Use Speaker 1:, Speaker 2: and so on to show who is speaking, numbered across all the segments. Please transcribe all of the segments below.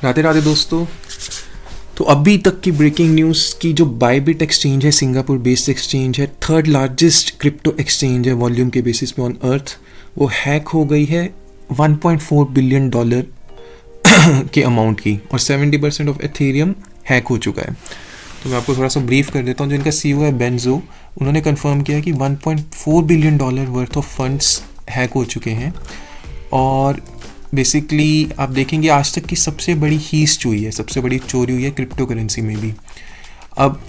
Speaker 1: राधे राधे दोस्तों। तो अभी तक की ब्रेकिंग न्यूज़ की जो बायबिट एक्सचेंज है, सिंगापुर बेस्ड एक्सचेंज है, थर्ड लार्जेस्ट क्रिप्टो एक्सचेंज है वॉल्यूम के बेसिस पे ऑन अर्थ, वो हैक हो गई है 1.4 बिलियन डॉलर के अमाउंट की, और 70% ऑफ एथेरियम हैक हो चुका है। तो मैं आपको थोड़ा सा ब्रीफ कर देता हूँ। जो इनका सीईओ है बेन ज़ो, उन्होंने कंफर्म किया कि 1.4 billion dollar worth of funds hack हो चुके हैं। और बेसिकली आप देखेंगे आज तक की सबसे बड़ी हीस्ट हुई है, सबसे बड़ी चोरी हुई है क्रिप्टो करेंसी में भी। अब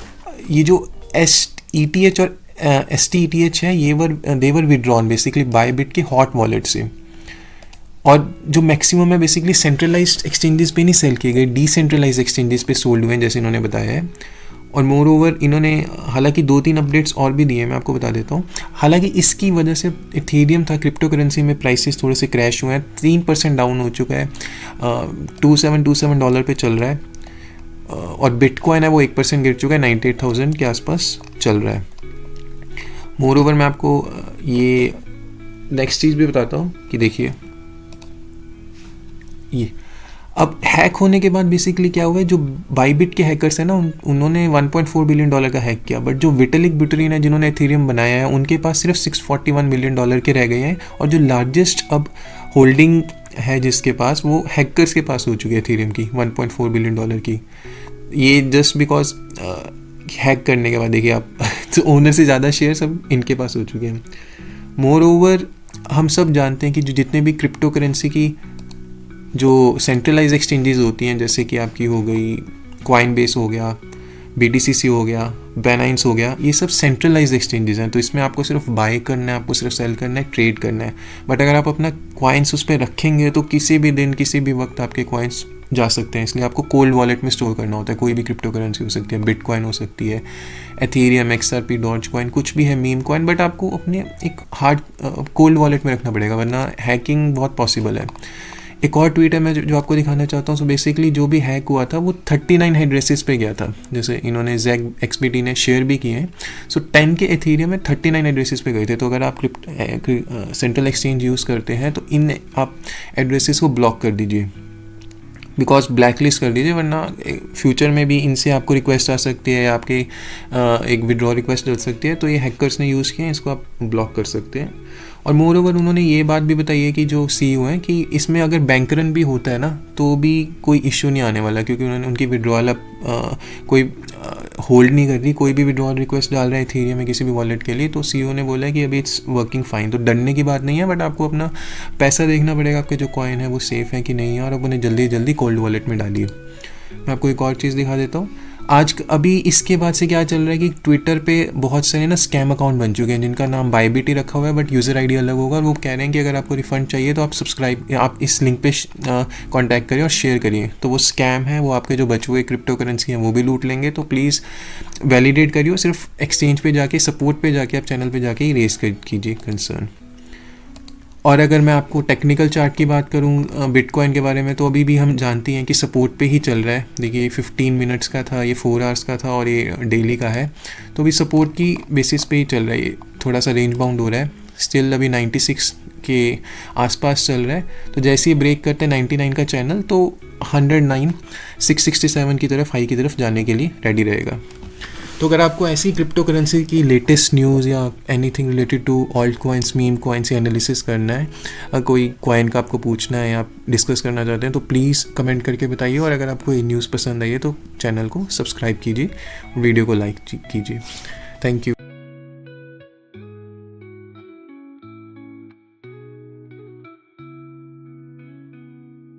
Speaker 1: ये जो SETH और STETH है, ये देवर विड्रॉन बेसिकली बायबिट के हॉट वॉलेट से, और जो मैक्सिमम है बेसिकली सेंट्रलाइज्ड एक्सचेंजेस पे नहीं सेल किए गए, डिसेंट्रलाइज्ड एक्सचेंजेस पे सोल्ड हुए हैं, जैसे इन्होंने बताया है। और मोर ओवर इन्होंने हालांकि 2-3 अपडेट्स और भी दिए हैं, मैं आपको बता देता हूँ। हालांकि इसकी वजह से इथेरियम था, क्रिप्टो करेंसी में प्राइसेस थोड़े से क्रैश हुए हैं, 3% डाउन हो चुका है, $2727 पे चल रहा है। और बिटकॉइन है वो 1% गिर चुका है, 98,000 के आसपास चल रहा है। मोर ओवर मैं आपको ये नेक्स्ट चीज़ भी बताता हूँ कि देखिए ये अब हैक होने के बाद बेसिकली क्या हुआ है, जो बायबिट के हैकर्स हैं ना, उन्होंने 1.4 बिलियन डॉलर का हैक किया, बट जो विटलिक बुटेरिन है जिन्होंने एथेरियम बनाया है, उनके पास सिर्फ 641 मिलियन डॉलर के रह गए हैं। और जो लार्जेस्ट अब होल्डिंग है जिसके पास, वो हैकर्स के पास हो चुकी है एथेरियम की 1.4 बिलियन डॉलर की। ये जस्ट बिकॉज हैक करने के बाद देखिए आप तो ओनर से ज़्यादा शेयर सब इनके पास हो चुके हैं। मोर ओवर हम सब जानते हैं कि जो जितने भी क्रिप्टो करेंसी की जो सेंट्रलाइज एक्सचेंजेस होती हैं, जैसे कि आपकी हो गई कॉइनबेस हो गया, BTCC हो गया, बाइनेंस हो गया, ये सब सेंट्रलाइज एक्सचेंजेस हैं। तो इसमें आपको सिर्फ बाय करना है, आपको सिर्फ सेल करना है, ट्रेड करना है। बट अगर आप अपना कॉइन्स उस पर रखेंगे तो किसी भी दिन किसी भी वक्त आपके कॉइन्स जा सकते हैं। इसलिए आपको कोल्ड वॉलेट में स्टोर करना होता है। कोई भी क्रिप्टो करेंसी हो सकती है, बिटकॉइन हो सकती है, एथेरियम, XRP, डॉज कॉइन, कुछ भी है, मीम कॉइन, बट आपको अपने एक हार्ड कोल्ड वॉलेट में रखना पड़ेगा, वरना हैकिंग बहुत पॉसिबल है। एक और ट्वीट है मैं जो आपको दिखाना चाहता हूँ। सो बेसिकली जो भी हैक हुआ था वो 39 एड्रेसेस पे गया था, जैसे इन्होंने ZEG XBT ने शेयर भी किए हैं। सो 10 के एथेरियम में 39 एड्रेसेस पे गए थे। तो अगर आप सेंट्रल एक्सचेंज यूज़ करते हैं तो इन आप एड्रेसेस को ब्लॉक कर दीजिए, बिकॉज ब्लैक लिस्ट कर दीजिए, वरना फ्यूचर में भी इनसे आपको रिक्वेस्ट आ सकती है, आपके एक विड्रॉ रिक्वेस्ट डल सकती है। तो ये हैकर्स ने यूज़ किया है, इसको आप ब्लॉक कर सकते हैं। और मोर ओवर उन्होंने ये बात भी बताई है कि जो CEO हैं कि इसमें अगर बैंक रन भी होता है ना तो भी कोई इश्यू नहीं आने वाला, क्योंकि उन्होंने उनकी विड्रॉल अब कोई होल्ड नहीं कर रही। कोई भी विड्रॉल रिक्वेस्ट डाल रहा है एथेरियम में किसी भी वॉलेट के लिए, तो CEO ने बोला है कि अभी इट्स वर्किंग फाइन। तो डरने की बात नहीं है, बट आपको अपना पैसा देखना पड़ेगा, आपके जो कॉइन है वो सेफ़ है कि नहीं है, और अब उन्हें जल्दी जल्दी कोल्ड वॉलेट में डालिए। मैं आपको एक और चीज़ दिखा देता हूँ। आज अभी इसके बाद से क्या चल रहा है कि ट्विटर पे बहुत सारे ना स्कैम अकाउंट बन चुके हैं जिनका नाम बायबिट ही रखा हुआ है, बट यूज़र आईडी अलग होगा। और वो कह रहे हैं कि अगर आपको रिफ़ंड चाहिए तो आप इस लिंक पे कांटेक्ट करिए और शेयर करिए। तो वो स्कैम है, वो आपके जो बचे हुए क्रिप्टो करेंसी हैं वो भी लूट लेंगे। तो प्लीज़ वैलिडेट करिए, सिर्फ एक्सचेंज पे जाके, सपोर्ट पे जाके, आप चैनल पे जाके ही रेस कीजिए कंसर्न। और अगर मैं आपको टेक्निकल चार्ट की बात करूं बिटकॉइन के बारे में, तो अभी भी हम जानती हैं कि सपोर्ट पे ही चल रहा है। देखिए 15 मिनट्स का था, ये 4 आवर्स का था, और ये डेली का है। तो अभी सपोर्ट की बेसिस पे ही चल रहा है। ये थोड़ा सा रेंज बाउंड हो रहा है, स्टिल अभी 96 के आसपास चल रहा है। तो जैसे ही ब्रेक करते हैं 99 का चैनल, तो 109,667 की तरफ, हाई की तरफ जाने के लिए रेडी रहेगा। तो अगर आपको ऐसी क्रिप्टो करेंसी की लेटेस्ट न्यूज़ या anything related to alt coins, meme coins या एनालिसिस करना है, कोई कॉइन का आपको पूछना है या आप डिस्कस करना चाहते हैं, तो प्लीज़ कमेंट करके बताइए। और अगर आपको ये न्यूज़ पसंद आई है तो चैनल को सब्सक्राइब कीजिए, वीडियो को लाइक कीजिए। Thank you.